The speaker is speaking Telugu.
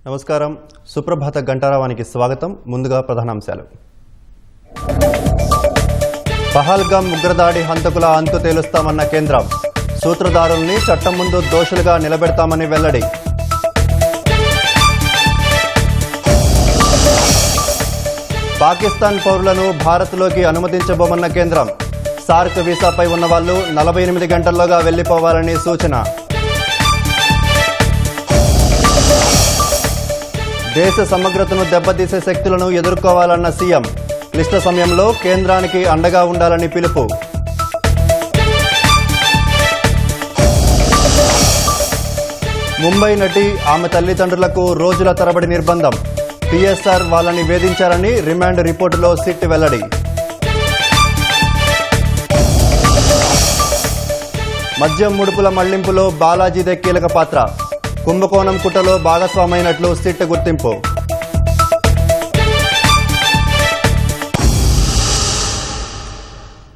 నమస్కారం. సుప్రభాత గంటారావానికి స్వాగతం. ముందుగా ప్రధానాంశాలు. పహల్గామ్ ఉగ్రదాడి హంతకుల అంతు తేలుస్తామన్న కేంద్రం. సూత్రధారుల్ని చట్టం ముందు దోషులుగా నిలబెడతామని వెల్లడి. పాకిస్తాన్ పౌరులను భారత్లోకి అనుమతించబోమన్న కేంద్రం. సార్క్ వీసాపై ఉన్న వాళ్లు 48 గంటల్లోగా వెళ్లిపోవాలని సూచన. దేశ సమగ్రతను దెబ్బతీసే శక్తులను ఎదుర్కోవాలన్న సీఎం. క్లిష్ట సమయంలో కేంద్రానికి అండగా ఉండాలని పిలుపు. ముంబై నటి ఆమె తల్లిదండ్రులకు రోజుల తరబడి నిర్బంధం. పిఎస్ఆర్ వాళ్ళని వేధించారని రిమాండ్ రిపోర్టులో సిట్ వెల్లడి. మద్యం ముడుపుల మళ్లింపులో బాలాజీదే కీలక పాత్ర. కుంభకోణం కుట్రలో భాగస్వామైనట్లు సిట్ గుర్తింపు.